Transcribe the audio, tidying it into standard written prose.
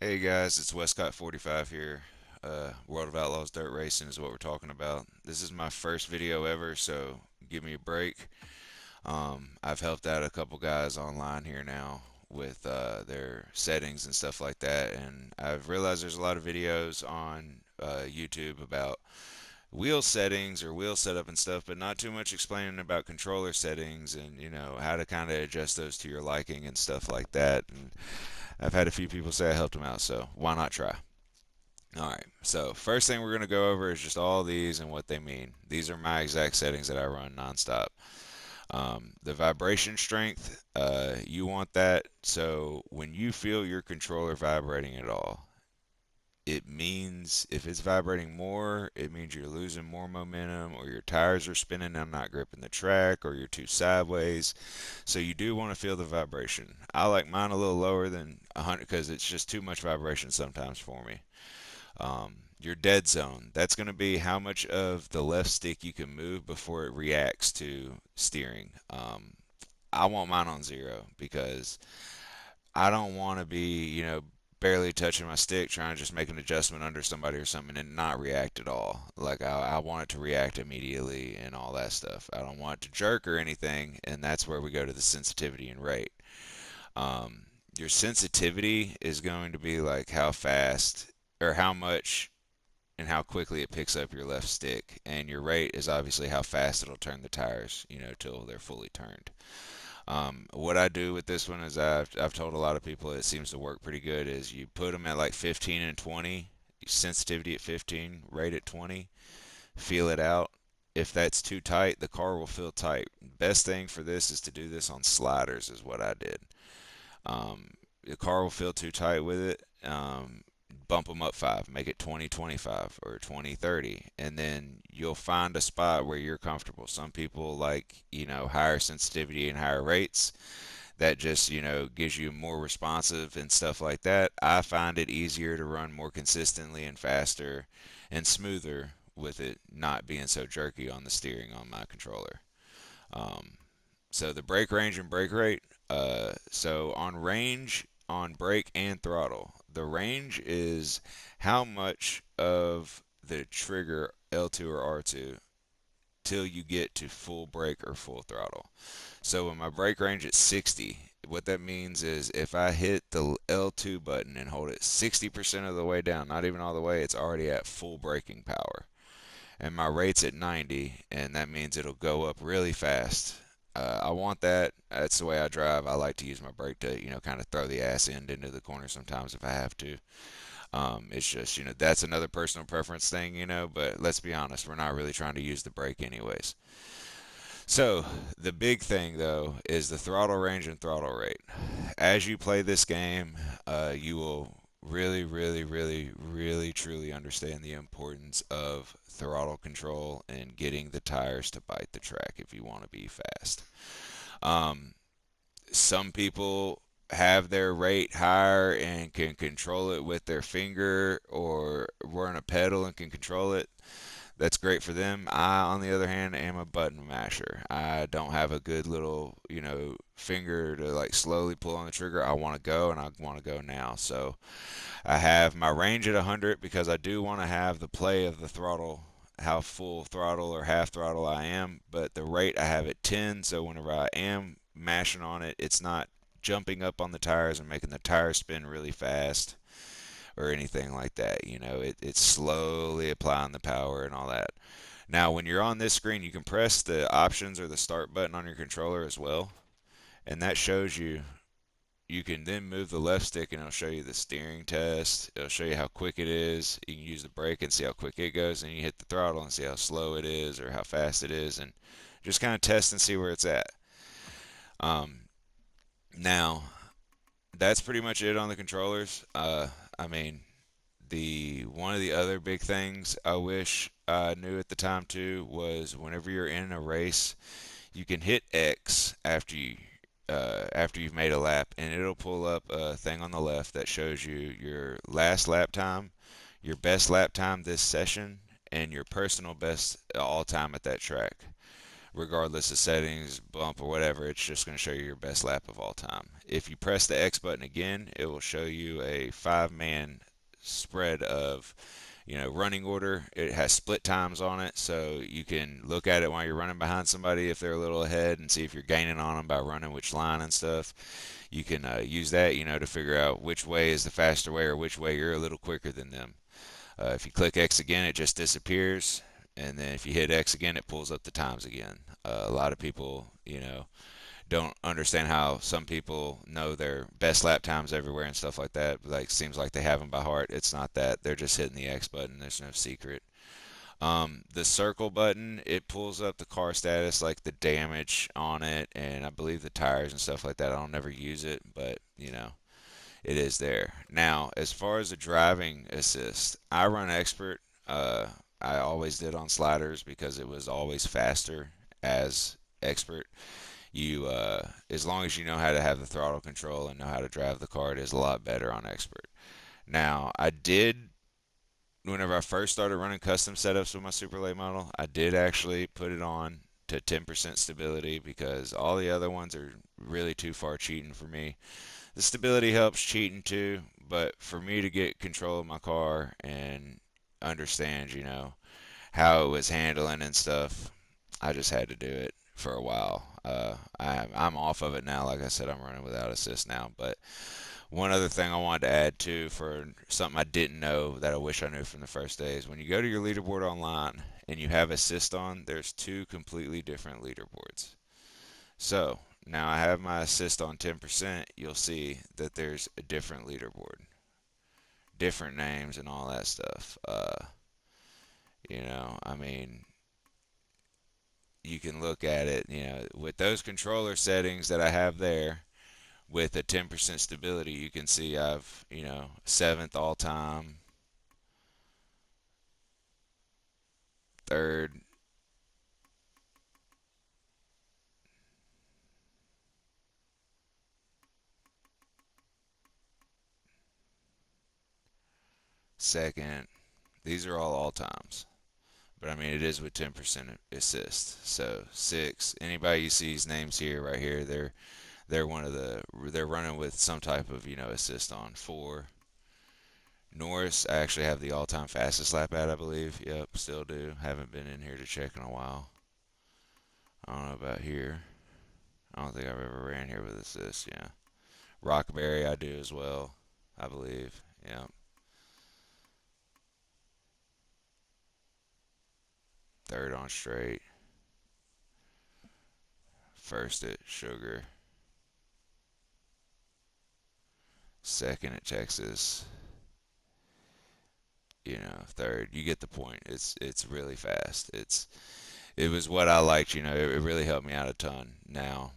Hey guys, it's Westcott45 here. World of Outlaws Dirt Racing is what we're talking about. This is my first video ever, so give me a break. I've helped out a couple guys online here now with their settings and stuff like that, and I've realized there's a lot of videos on YouTube about wheel settings or wheel setup and stuff, but not too much explaining about controller settings and how to kind of adjust those to your liking and stuff like that. And I've had a few people say I helped them out, so why not try? All right, so first thing we're going to go over is just all these and what they mean. These are my exact settings that I run nonstop. The vibration strength, you want that so when you feel your controller vibrating at all, it means if it's vibrating more, it means you're losing more momentum or your tires are spinning and not gripping the track or you're too sideways. So you do want to feel the vibration. I like mine a little lower than 100 because it's just too much vibration sometimes for me. Your dead zone, that's going to be how much of the left stick you can move before it reacts to steering. I want mine on 0 because I don't want to be, barely touching my stick trying to just make an adjustment under somebody or something and not react at all. Like I want it to react immediately and all that stuff. I don't want it to jerk or anything, and that's where we go to the sensitivity and rate. Um, your sensitivity is going to be like how fast or how much and how quickly it picks up your left stick, and your rate is obviously how fast it'll turn the tires, till they're fully turned. What I do with this one is I've told a lot of people it seems to work pretty good is you put them at like 15 and 20, sensitivity at 15, rate at 20, feel it out. If that's too tight, the car will feel tight. Best thing for this is to do this on sliders is what I did. The car will feel too tight with it. Bump them up 5, make it 20-25 or 20-30, and then you'll find a spot where you're comfortable. Some people like, higher sensitivity and higher rates. That just, gives you more responsive and stuff like that. I find it easier to run more consistently and faster and smoother with it not being so jerky on the steering on my controller. Um, so the brake range and brake rate. So on range, on brake and throttle, the range is how much of the trigger L2 or R2 till you get to full brake or full throttle. So when my brake range is 60, what that means is if I hit the L2 button and hold it 60% of the way down, not even all the way, it's already at full braking power. And my rate's at 90, and that means it'll go up really fast. I want that. That's the way I drive. I like to use my brake to, kind of throw the ass end into the corner sometimes if I have to. It's just, that's another personal preference thing, but let's be honest, we're not really trying to use the brake anyways. So, the big thing though is the throttle range and throttle rate. As you play this game, you will really, really, really, really truly understand the importance of throttle control and getting the tires to bite the track if you want to be fast. Um, some people have their rate higher and can control it with their finger or run a pedal and can control it. That's great for them. I, on the other hand, am a button masher. I don't have a good little, finger to like slowly pull on the trigger. I want to go and I want to go now. So I have my range at 100 because I do want to have the play of the throttle, how full throttle or half throttle I am. But the rate I have at 10, so whenever I am mashing on it, it's not jumping up on the tires and making the tires spin really fast or anything like that. It's slowly applying the power and all that. Now, when you're on this screen, you can press the options or the start button on your controller as well, and that shows you. You can then move the left stick and it'll show you the steering test. It'll show you how quick it is. You can use the brake and see how quick it goes, and you hit the throttle and see how slow it is or how fast it is, and just kind of test and see where it's at. Um, Now, that's pretty much it on the controllers. I mean, the one of the other big things I wish I knew at the time too was whenever you're in a race, you can hit X after you've made a lap, and it'll pull up a thing on the left that shows you your last lap time, your best lap time this session, and your personal best all time at that track. regardless of settings, bump, or whatever. It's just going to show you your best lap of all time. If you press the X button again, it will show you a 5-man spread of, running order. It has split times on it, so you can look at it while you're running behind somebody if they're a little ahead and see if you're gaining on them by running which line and stuff. You can use that, to figure out which way is the faster way or which way you're a little quicker than them. If you click X again, it just disappears. And then if you hit X again, it pulls up the times again. A lot of people, don't understand how some people know their best lap times everywhere and stuff like that. Like, seems like they have them by heart. It's not that. They're just hitting the X button. There's no secret. The circle button, it pulls up the car status, like the damage on it, and I believe the tires and stuff like that. I don't never use it, but it is there. Now, as far as the driving assist, I run expert. Uh, I always did on sliders because it was always faster as expert. As long as you know how to have the throttle control and know how to drive the car, it is a lot better on expert. Now, whenever I first started running custom setups with my super late model, I did actually put it on to 10% stability because all the other ones are really too far cheating for me. The stability helps cheating too, but for me to get control of my car and understand, how it was handling and stuff, I just had to do it for a while. I'm off of it now. Like I said, I'm running without assist now. But one other thing I wanted to add too, for something I didn't know that I wish I knew from the first day, is when you go to your leaderboard online and you have assist on, there's two completely different leaderboards. So now I have my assist on 10%. You'll see that there's a different leaderboard, different names, and all that stuff. I mean, you can look at it, with those controller settings that I have there with a 10% stability, you can see I've, seventh all time, third, second. These are all times. But I mean, it is with 10% assist. So six. Anybody you see's names here, right here, they're running with some type of assist on. Four. Norris, I actually have the all-time fastest lap at, I believe. Yep, still do. Haven't been in here to check in a while. I don't know about here. I don't think I've ever ran here with assist. Yeah. Rockberry, I do as well, I believe. Yeah. Third on straight. First at Sugar. Second at Texas. Third. You get the point. It's really fast. It was what I liked. It really helped me out a ton. Now,